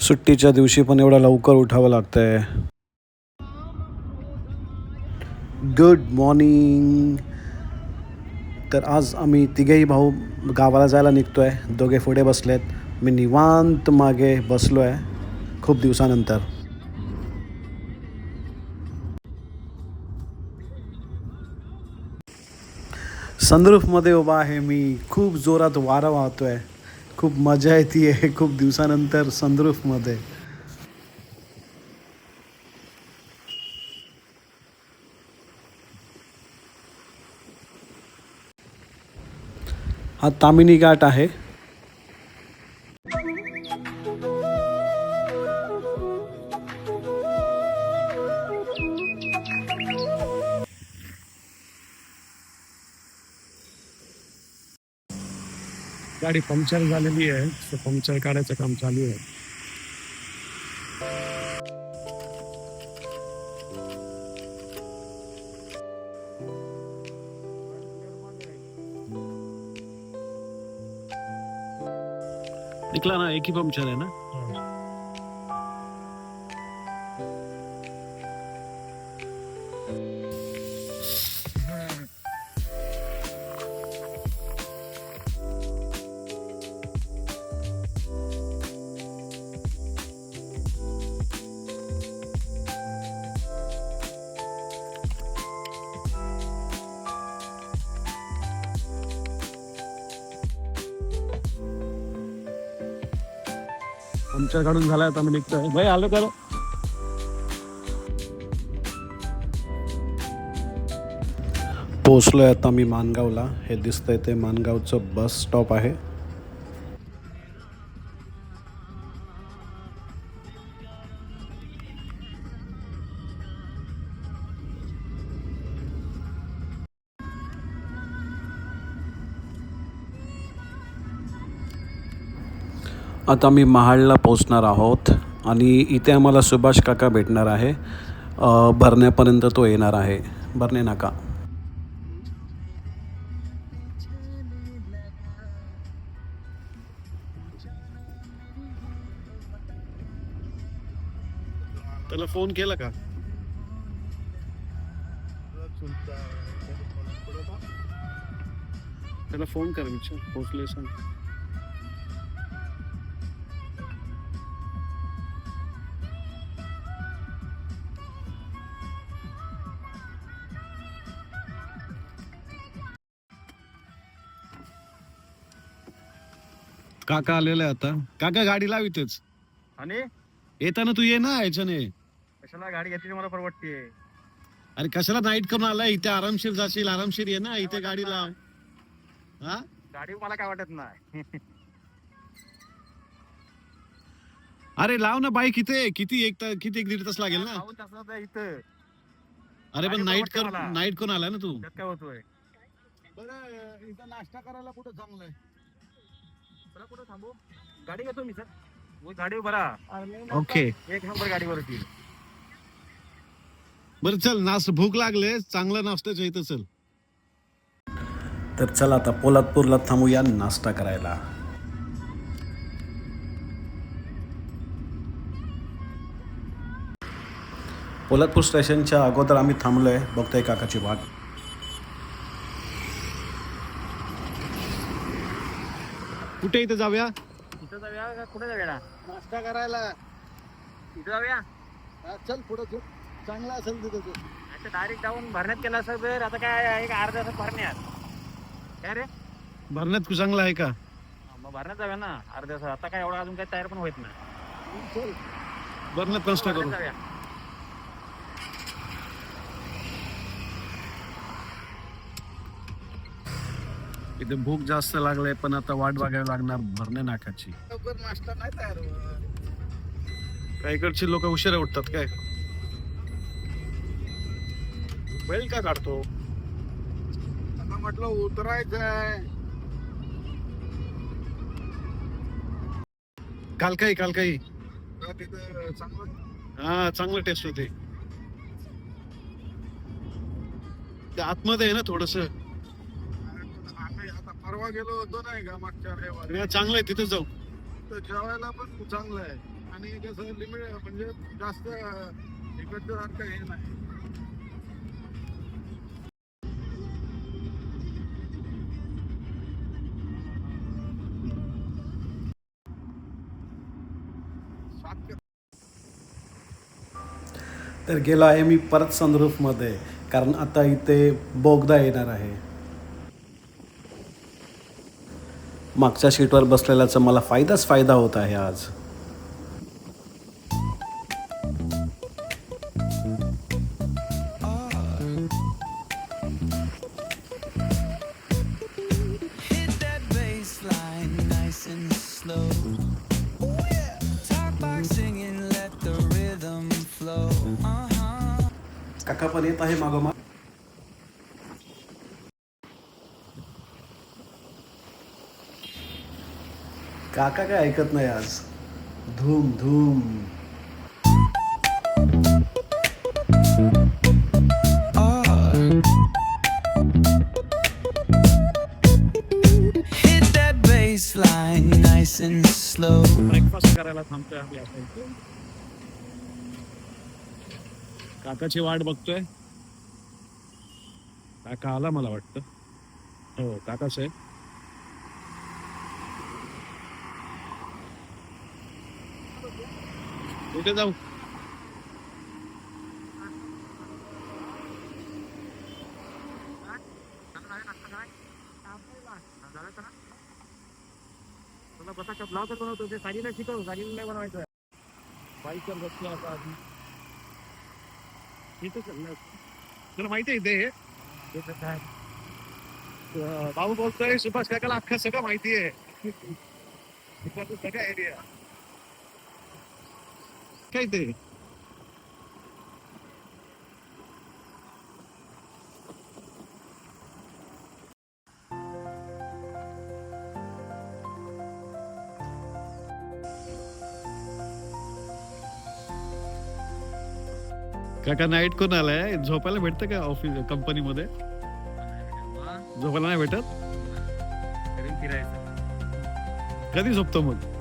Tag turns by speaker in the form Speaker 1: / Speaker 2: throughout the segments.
Speaker 1: सुट्टीच्या दिवशी पण एवढा लवकर उठावं लागतंय. Good morning. तर आज आम्ही तिघेही भाऊ गावाला जायला निघतोय. दोघे पुढे बसलेत, मी निवांत मागे बसलो आहे खूप दिवसानंतर. सनरूफमध्ये उभा आहे मी. खूप जोरात वारा वाहतोय, खूप मजा येते आहे खूप दिवसानंतर सनरूफमध्ये. हा तामिनी घाट आहे.
Speaker 2: गाडी पंक्चर झालेली आहे, तर पंक्चर काढायचं काम चालू आहे.
Speaker 1: निकला ना, एक ही पंक्चर आहे ना.
Speaker 2: पंक्चर काढून झालाय, आता मी निघतोय. भाई आलो तर
Speaker 1: पोचलोय आता मी माणगावला. हे दिसतंय ते माणगावचं बस स्टॉप आहे. आता मी महाडला पोचणार आहोत आणि इथे आम्हाला सुभाष काका भेटणार आहे. भरण्यापर्यंत तो येणार आहे, भरणे नाका.
Speaker 2: त्याला फोन केला का? त्याला फोन कर, विचार पोहोचले सांग. काका आलेला आहे आता. काका गाडी लाव इथेच,
Speaker 3: आणि
Speaker 2: येताना तू ये ना याच्याने.
Speaker 3: कशाला गाडी घेतली मला परवडते.
Speaker 2: अरे कशाला नाईट करून आलाय इथे, आरामशीर जाशील. आरामशीर ये ना, इथे गाडी लाव. हा,
Speaker 3: गाडी मला काय वाटत नाही.
Speaker 2: अरे लाव ना बाईक इथे. किती एक दीड तास लागेल ना.
Speaker 3: पाऊस तासात आहे इथं.
Speaker 2: अरे पण
Speaker 3: गाडी
Speaker 2: नाईट
Speaker 3: परवडते मला.
Speaker 2: नाईट करून आलाय ना तू.
Speaker 3: त्यात काय होतोय.
Speaker 2: बरं, इथं नाश्ता करायला कुठं चांगलं आहे?
Speaker 3: चला कुठं थांबू. गाडी घेतो मी सर. गाडी बरा.
Speaker 2: ओके,
Speaker 3: एक नंबर गाडीवर होती.
Speaker 2: बरं चल. भूक लागले, चांगलं नाश्त्याच्या इथं चल.
Speaker 1: तर चला आता पोलादपूरला थांबूया नाश्ता करायला. पोलादपूर स्टेशनच्या अगोदर आम्ही थांबलोय. बघतोय काकाची वाट.
Speaker 2: कुठे इथं जाऊया?
Speaker 3: इथं जाऊया का कुठे जाऊया.
Speaker 2: नाश्ता करायला.
Speaker 3: इथं जाऊया.
Speaker 2: चल पुढे चल, चांगला असेल तिथं.
Speaker 3: आता डायरेक्ट जाऊन भरण्यात केला असं तर आता काय एक अर्ध्या तासात भरण्यात. काय रे
Speaker 2: भरण्यात चांगला आहे का?
Speaker 3: मग भरण्यात जाऊया ना अर्ध्या तासात. आता काय एवढा अजून काही तयार पण होत नाही.
Speaker 2: चल भरण्यात नाश्ता करू.
Speaker 3: जाऊया.
Speaker 2: इथे भूक जास्त लागले, पण आता वाट बघायला लागणार भरणे नाकाची.
Speaker 3: नाश्ता नाही तयार
Speaker 2: काही इकडची लोक उशिरा उठतात काय? बैल का काढतो?
Speaker 3: म्हटलं उतरायचंय.
Speaker 2: कालकाई
Speaker 3: तिथं चांगलं.
Speaker 2: हा, चांगलं टेस्ट होते. ते आतमध्ये आहे ना थोडस.
Speaker 3: आता परवा गेलो होतो नाही का मागच्या रविवारी.
Speaker 2: चांगलं आहे, तिथे जाऊ.
Speaker 3: तर जेवायला पण चांगलं आहे.
Speaker 2: आणि कसं लिमिट म्हणजे जास्त इकडचं सारखं हे नाही.
Speaker 1: तर गेलो आहे मी परत सनरूफमध्ये, कारण आता इथे बोगदा येणार आहे. मागच्या सीटवर बसलेल्याचा मला फायदाच फायदा होत आहे आज.
Speaker 4: Hit that bass line nice and slow. Talk like singing, let the rhythm flow.
Speaker 1: काका पण येत आहे मागोमाग. काका काय ऐकत नाही आज. धूम धूम.
Speaker 4: Hit that bass line nice and slow.
Speaker 2: Breakfast करायला थांबतोय आम्ही आता इथे. काकाची वाट बघतोय. काका आला मला वाटतं. हो काकाच आहे. कुठे जाऊ?
Speaker 3: तुला बसा ब्लॉग बनवतो ते साडीला शिकव, साडीला नाही बनवायचं. बाईकवर बसलो आता आधी. इथं चाललं.
Speaker 2: तुला माहिती आहे इथे हे?
Speaker 3: ते तर काय.
Speaker 2: भाऊ बोलतोय सुभाष काकाला अख्खं सगळं माहिती आहे. सगळं एरिया काय ते. काका नाईट कोण आलाय? झोपायला भेटतं का ऑफिस कंपनीमध्ये? झोपायला नाही भेटत.
Speaker 3: घरी फिरायचं.
Speaker 2: कधी झोपतो मग?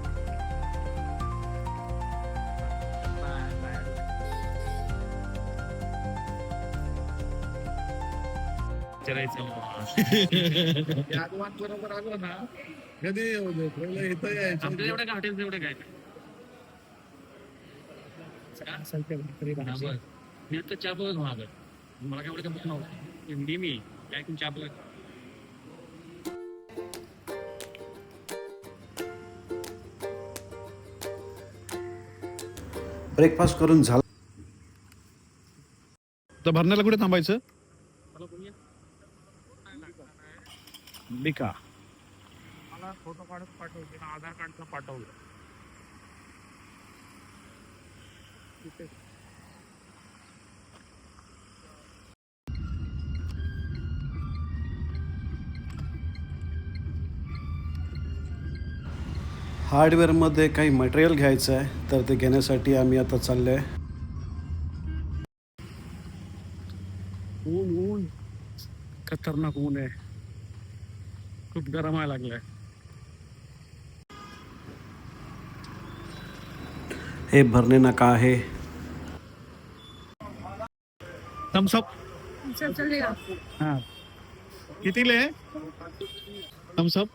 Speaker 2: बरोबर आलो ना कधी इथं यायचं.
Speaker 3: आपल्या एवढं काय हॉटेल एवढं काय मी आता चहा बघ मागं. मला काय एवढं काय नव्हतं. हिंदी मी काय तुम्ही चहा बघ.
Speaker 1: ब्रेकफास्ट करून झाला.
Speaker 2: तर भरण्याला कुठे थांबायचं?
Speaker 3: मला बोलूया.
Speaker 2: बिका.
Speaker 3: मला फोटो काढून पाठवते ना, आधार कार्डचं पाठवलं. तिथे
Speaker 1: हार्डवेअरमध्ये काही मटेरियल घ्यायचं आहे, तर ते घेण्यासाठी आम्ही आता चाललो आहे.
Speaker 2: ऊन ऊन खतरनाक ऊन आहे. खूप गरम व्हायला लागलाय.
Speaker 1: हे भरणे नाका आहे.
Speaker 2: थम्सअप
Speaker 5: चलेगा
Speaker 2: हाँ कितीले आहे थम्सअप?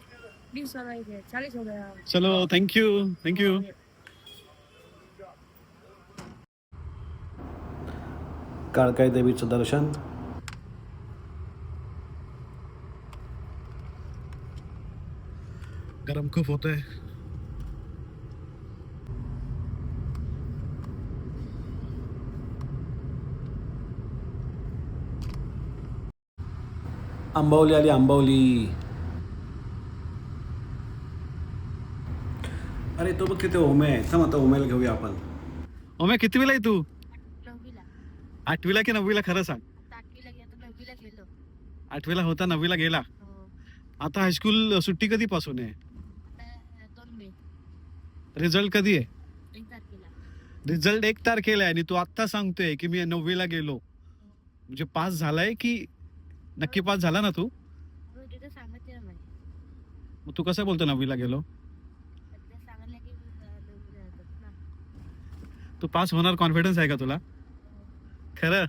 Speaker 5: 20 वाला ही है, 40 हो गया.
Speaker 2: चलो थँक्यू थँक्यू.
Speaker 1: काळकाई देवीचं दर्शन.
Speaker 2: गरम खूप होत आहे.
Speaker 1: आंबवली आली आंबवली. अरे तो बघ तिथे ओमे आहे. थांब आता ओमेला घेऊया आपण.
Speaker 2: ओमे कितवीला आहे तू?
Speaker 5: 9वीला.
Speaker 2: 8वीला की 9वीला खरं सांग.
Speaker 5: 8वीला गया तो 9वीला गेलो.
Speaker 2: 8वीला होता 9वीला गेला.
Speaker 5: हो.
Speaker 2: आता हायस्कूल सुट्टी कधीपासून आहे?
Speaker 5: आता 2 मे
Speaker 2: रिझल्ट कधी आहे?
Speaker 5: 1 तारखेला.
Speaker 2: रिझल्ट 1 तारखेला आहे आणि तू आत्ता सांगतोय की मी 9वीला गेलो. म्हणजे पास झालाय की नक्की पास झाला ना तू?
Speaker 5: हो, तिथे सांगितलं नाही.
Speaker 2: मग तू कसं बोलतो 9वीला गेलो?
Speaker 5: तिथे सांगितलं की 9वीला जातात ना.
Speaker 2: तू पास होणार कॉन्फिडन्स आहे का तुला खरं?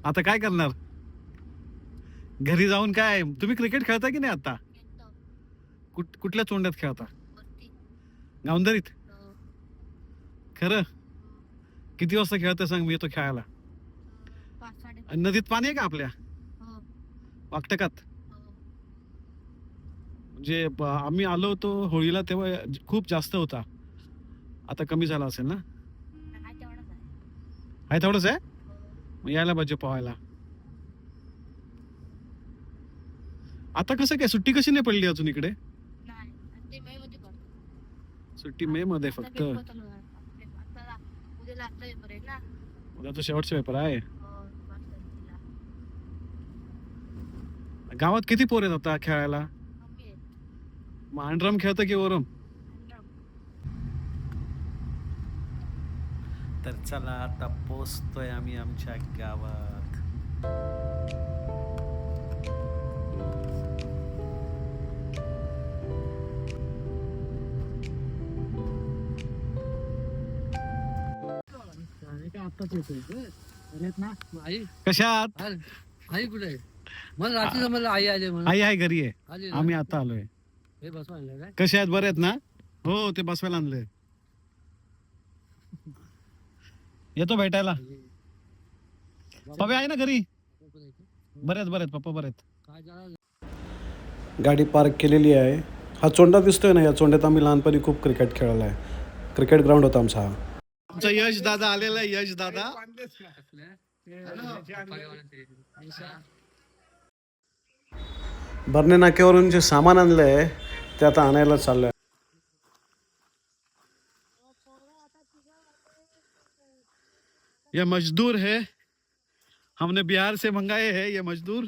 Speaker 2: आता काय करणार घरी जाऊन? काय तुम्ही क्रिकेट खेळता की नाही आता?
Speaker 5: येतो
Speaker 2: कुठल्या चोंड्यात खेळता?
Speaker 5: वरती
Speaker 2: गावंदरीत?
Speaker 5: हो.
Speaker 2: खरं? किती वाजता खेळता सांग, मी येतो खेळायला.
Speaker 5: 5-5:30.
Speaker 2: आणि नदीत पाणी आहे का आपल्या
Speaker 5: हो
Speaker 2: वाकटकात?
Speaker 5: हो.
Speaker 2: म्हणजे आम्ही आलो होतो होळीला तेव्हा खूप जास्त होता, आता कमी झाला असेल ना?
Speaker 5: नाही तेवढंच आहे.
Speaker 2: आहे तेवढंच आहे?
Speaker 5: हो.
Speaker 2: मग यायला पाहिजे पोहायला. आता कसं काय सुट्टी कशी नाही पडली अजून इकडे?
Speaker 5: नाही आणि ते मे मध्ये करतो.
Speaker 2: सुट्टी मे मध्ये
Speaker 5: आता
Speaker 2: फक्त?
Speaker 5: पेपर चालू आहे. आता उद्या लास्ट पेपर आहे ना.
Speaker 2: उद्या तो शेवटचा पेपर आहे.
Speaker 5: हो 5 तारखेला.
Speaker 2: गावात किती पोर आहेत आता खेळायला?
Speaker 5: कमी आहे.
Speaker 2: मग अंडरम खेळतं की ओरम?
Speaker 1: तर चला आता पोचतोय आम्ही आमच्या गावात.
Speaker 2: कशात?
Speaker 6: आई कुठे आहे? मला रात्री समजलं आई आले म्हणून.
Speaker 2: आई आहे घरी आहे.
Speaker 6: आली ना?
Speaker 2: आम्ही आता आलोय.
Speaker 6: हे बसवा आणलं काय?
Speaker 2: कसे आहेत, बरे आहेत ना? हो ते बसवायला आणले. येतो भेटायला. पप्पा आहे ना घरी? बरे आहेत पप्पा बरे आहेत.
Speaker 6: काय झालं?
Speaker 1: गाडी पार्क केलेली आहे. हा चोंडा दिसतोय ना, या चोंड्यात आम्ही लहानपणी खूप क्रिकेट खेळला आहे. क्रिकेट ग्राउंड होता आमचा हा.
Speaker 2: आमचा यश दादा आलेला आहे. यश दादा
Speaker 1: बर्ने नाक्यावरून जे सामान आणलंय ते आता आणायला चाललंय.
Speaker 2: ये मजदूर है, हमने बिहार से मंगाए हैं ये मजदूर.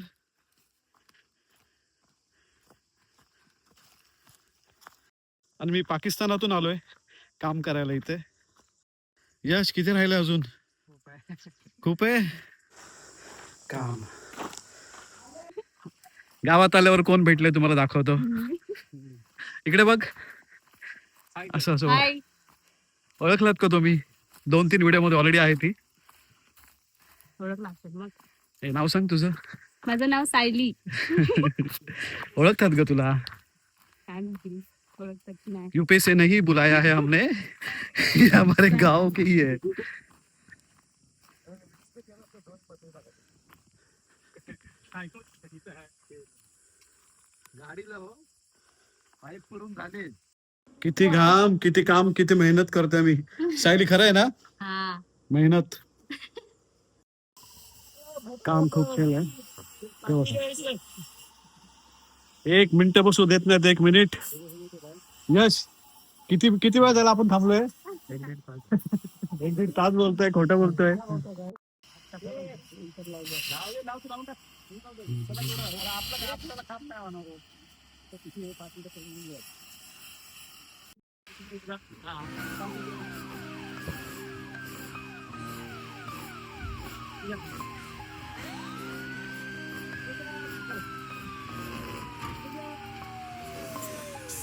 Speaker 2: आणि मी पाकिस्तानातून आलोय काम करायला इथे. यश किती राहिले अजून? खूप आहे काम. गावात आल्यावर कोण भेटले तुम्हाला दाखवतो. इकडे बघ. असं असं बघ. ओळखलात का तुम्ही? 2-3 व्हिडिओ मध्ये ऑलरेडी आहे ती.
Speaker 7: ओळखला असेल मग.
Speaker 2: हे नाव सांग तुझं.
Speaker 7: माझं नाव सायली.
Speaker 2: ओळखतात ग तुला?
Speaker 7: काय माहिती ओळखतात की नाही.
Speaker 2: यूपी से नहीं बुलाया है हमने, ये हमारे गांव की ही है.
Speaker 6: गाडीला हो पाईप पडून झाले.
Speaker 2: किती घाम, किती काम, किती मेहनत करतोय मी. सायली खरं आहे ना?
Speaker 7: हा
Speaker 2: मेहनत काम खूप केलंय. एक मिनिट बसू देत नाहीत. 1 मिनिट. यश किती किती वेळ झाला आपण थांबलोय? 1-1.5 तास बोलतोय, खोटं बोलतोय.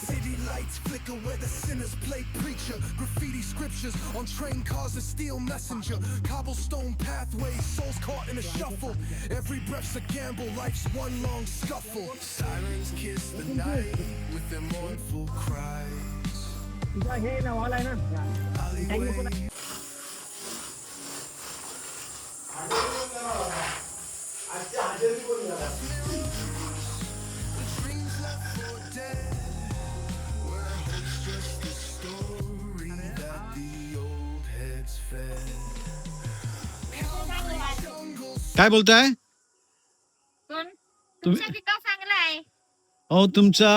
Speaker 8: City lights flicker where the sinners play preacher. Graffiti scriptures on train cars and steel messenger. Cobblestone pathways, souls caught in a shuffle. Every breath's a gamble, life's one long scuffle. Sirens kiss the night with their mournful cries. Alleyway. The dreams left for dead. Where hope's just a story that the old heads fed.
Speaker 2: काय बोलताय
Speaker 5: तुमचा टिकाव चांगला आहे.
Speaker 2: अहो तुमचा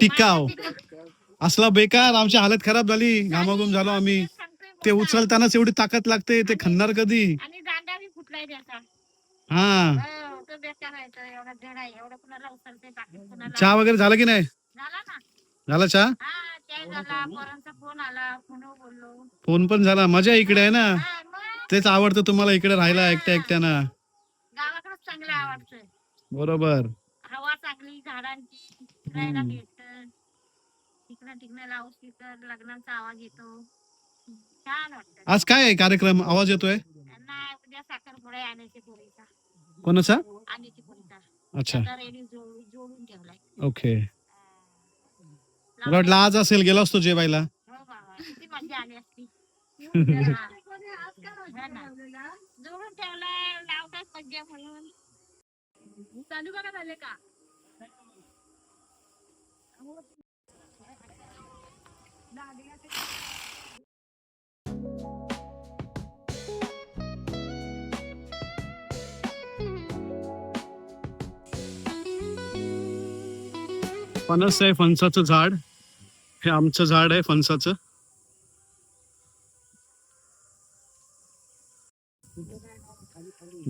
Speaker 2: टिकाव असला बेकार, आमची हालत खराब झाली. घामाघूम झालो आम्ही. ते उचलतानाच एवढी ताकद लागते, ते खणणार कधी?
Speaker 5: आणि दांडा बी फुटलाय त्याचा.
Speaker 2: हा.
Speaker 5: हो, तो बेकार आहे. तो एवढा जड आहे. एवढं कुणाला उचलते बाकी कुणाला.
Speaker 2: चहा वगैरे झाला की नाही?
Speaker 5: झाला ना.
Speaker 2: झाला चहा?
Speaker 5: हा चाय झाला. पोरांचा फोन आला. फोनवर बोललो.
Speaker 2: फोन पण झाला. मजा इकडे आहे ना.
Speaker 5: हा, मग
Speaker 2: तेच आवडतं तुम्हाला इकडे राहायला एकट्या एकट्यानं.
Speaker 5: गावाकडे चांगलं आवडतंय.
Speaker 2: बरोबर.
Speaker 5: हवा चांगली, झाडांची, फिरायला भेटत. तिकडं लाऊड स्पीकर, लग्नाचा आवाज येतो. छान वाटतं.
Speaker 2: आज काय आहे कार्यक्रम? आवाज येतोय
Speaker 5: नाही उद्या साखरपुडा आहे आण्याची पोळीचा.
Speaker 2: कोणाचा?
Speaker 5: आण्याची पोळीचा.
Speaker 2: अच्छा,
Speaker 5: आता रेडी जोडून ठेवलाय.
Speaker 2: ओके. मला वाटलं आज असेल, गेला असतो जेवायला.
Speaker 5: हो बाबा किती मजा आली असती. हा. हा ना. जोडून ठेवलाय लावतात मज्जा म्हणून.
Speaker 7: चालू बघा झाले का?
Speaker 2: फणस आहे, फणसाचं झाड. हे आमचं झाड आहे फणसाचं.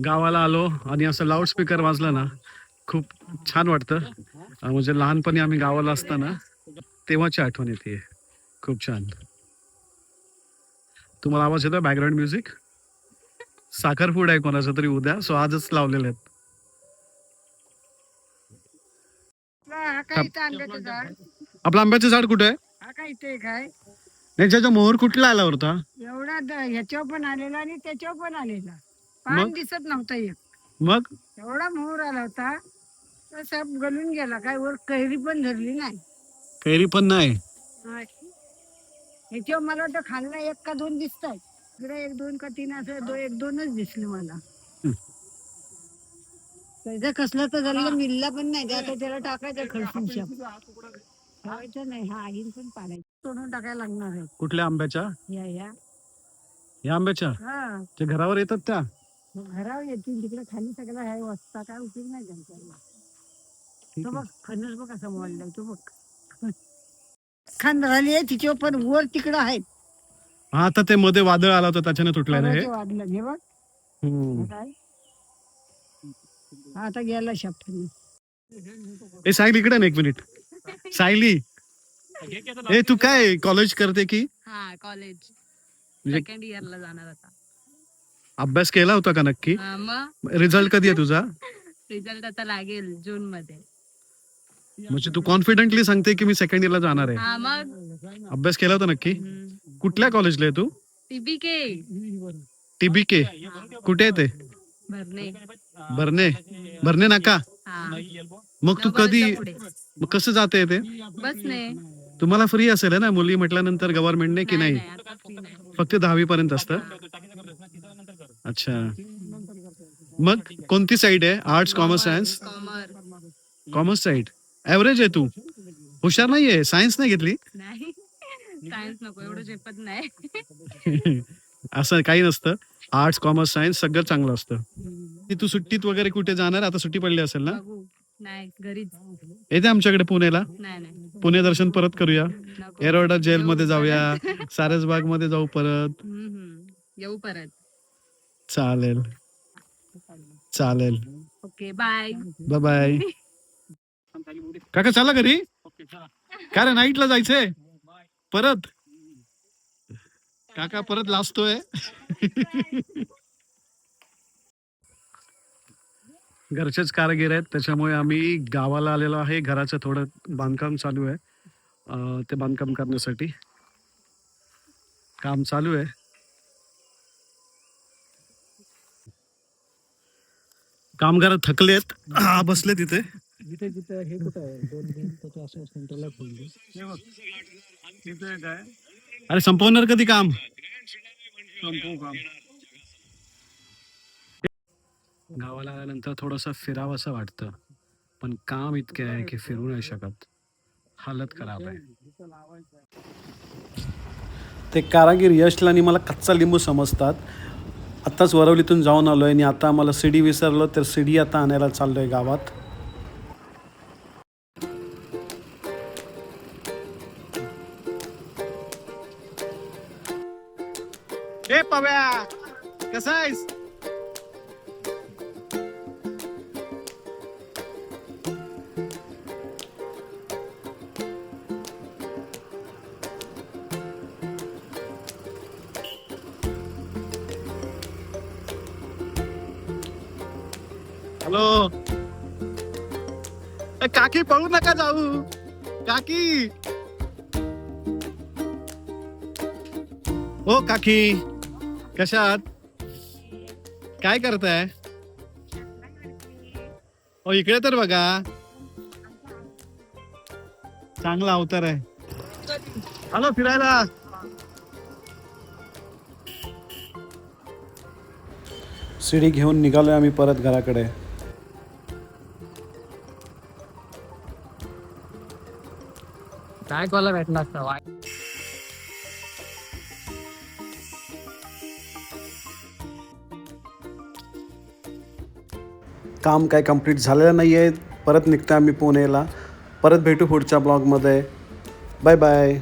Speaker 2: गावाला आलो आणि असं लाऊडस्पीकर वाजला ना, खूप छान वाटतं. म्हणजे लहानपणी आम्ही गावाला असताना तेव्हाची आठवण येते. खूप छान. तुम्हाला आवाज येतोय बॅकग्राऊंड म्युझिक? साखरपुड आहे कोणाचं तरी उद्या, सो आजच लावलेले आहेत.
Speaker 6: हा काय इथं आंब्याचं झाड,
Speaker 2: आपलं आंब्याचं झाड कुठे आहे?
Speaker 6: हा काय इथे काय
Speaker 2: याच्याचा मोहर कुठला आला होता?
Speaker 6: एवढा ह्याच्यावर पण आलेला आणि त्याच्यावर पण आलेला. पान
Speaker 2: मग?
Speaker 6: दिसत नव्हता एक.
Speaker 2: मग
Speaker 6: एवढा मोहर आला होता तर सब गलून गेला. काय वर कैरी पण धरली नाही.
Speaker 2: कैरी पण नाही.
Speaker 6: ह्याच्यावर मला वाटतं खाल्ला 1 का 2 दिसतात. इकडे 1 2 का 3 असं 1 2च दिसले मला. त्याचा कसला तर झालेला मिल्ला पण नाही. ते आता त्याला टाकायचं खडसून ठेवायचं नाही. हा आगीन पण पाडायचं तोडून टाकायला लागणार आहे.
Speaker 2: कुठल्या आंब्याच्या?
Speaker 6: या
Speaker 2: या आंब्याच्या?
Speaker 6: हा
Speaker 2: ते घरावर येतात त्या?
Speaker 6: घरावर येतील तिकडे खाली सगळं आहे वाजता काय उपयोग नाही त्यांचा. तो बघ फणस बघ कसा मोडलाय तो बघ. खांद झाली आहे तिच्यावर पण वर तिकडं आहेत.
Speaker 2: हा, आता ते मध्ये वादळ आला होता त्याच्याने तुटलाय ना हे.
Speaker 6: परवाचं वाढलं हे बघ.
Speaker 2: हम्म.
Speaker 6: काय हा आता गेला शब्द.
Speaker 2: ए सायली इकडे ना 1 मिनिट. सायली, ए तू काय कॉलेज करते की
Speaker 7: हा कॉलेज
Speaker 2: म्हणजे
Speaker 7: सेकंड इयरला जाणार आता.
Speaker 2: अभ्यास केला होता का नक्की?
Speaker 7: मग
Speaker 2: रिझल्ट कधी आहे तुझा?
Speaker 7: रिझल्ट आता लागेल जून मध्ये.
Speaker 2: म्हणजे तू कॉन्फिडेंटली सांगते की मी सेकंड इयरला जाणार आहे.
Speaker 7: हा मग
Speaker 2: अभ्यास केला होता नक्की? कुठल्या कॉलेजला आहे तू?
Speaker 7: TBK
Speaker 2: TBK कुठे आहे ते?
Speaker 7: भरणे.
Speaker 2: भरणे? भरणे नाका?
Speaker 7: हा
Speaker 2: मग तू कधी,
Speaker 7: पुढे
Speaker 2: मग कसं जाते ते?
Speaker 7: बसने.
Speaker 2: तुम्हाला फ्री असेल ना मुली म्हटल्यानंतर गव्हर्नमेंटने की नाही?
Speaker 7: आता free नाही.
Speaker 2: फक्त 10वी पर्यंत असतं. अच्छा, मग कोणती साईड आहे? Arts, commerce, science? Commerce side. Average आहे तू, हुशार नाहीये. सायन्स नाही घेतली?
Speaker 7: नाही सायन्स नको एवढं झेपत नाही.
Speaker 2: असं काही नसतं. आर्ट्स, कॉमर्स, सायन्स सगळं चांगलं असतं. की तू सुट्टीत वगैरे कुठे जाणार? आता सुट्टी पडली असेल ना?
Speaker 7: बघू. नाही घरीच.
Speaker 2: येते आमच्याकडे पुण्याला.
Speaker 7: नाही
Speaker 2: पुणे दर्शन परत करूया.
Speaker 7: नको.
Speaker 2: एरोडा जेल मध्ये
Speaker 7: येऊ
Speaker 2: जाऊया.
Speaker 7: परत.
Speaker 2: सारसबाग मध्ये जाऊ परत.
Speaker 7: येऊ परत.
Speaker 2: चालेल चालेल.
Speaker 7: Okay bye.
Speaker 2: Bye bye. काका चला घरी. काय रे नाईटला जायचंय परत? काका परत लाजतोय. घरचेच कारागीर आहेत त्याच्यामुळे आम्ही गावाला आलेलो आहे. घराचं थोडं बांधकाम चालू आहे. ते बांधकाम करण्यासाठी काम चालू आहे. कामगार थकलेत, बसले तिथे. अरे संपवणार कधी काम? गावाला आल्यानंतर थोडस फिरावं असं वाटतं, पण काम इतके आहे की फिरू नाही शकत. हालत खराब आहे.
Speaker 1: ते कारागीर यशला आणि मला कच्चा लिंबू समजतात. आत्ताच वरवलीतून जाऊन आलो आहे आणि आता आम्हाला सीडी विसरलो, तर सीडी आता आणायला चाललो आहे गावात.
Speaker 2: ए पव्या, कसा आहेस? हॅलो. काकी पळू नका जाऊ. काकी ओ काकी, कशा आहात? काय करताय? ओ इकडे तर बघा, चांगला अवतार आहे. हॅलो फिरायला.
Speaker 1: शिडी घेऊन निघालोय आम्ही परत घराकडे.
Speaker 3: काय कोला भेटणार असतं
Speaker 1: काम काय कंप्लीट झालेलं नाही आहे. परत निघतो आम्ही पुणेला. परत भेटू पुढच्या ब्लॉगमध्ये. Bye bye.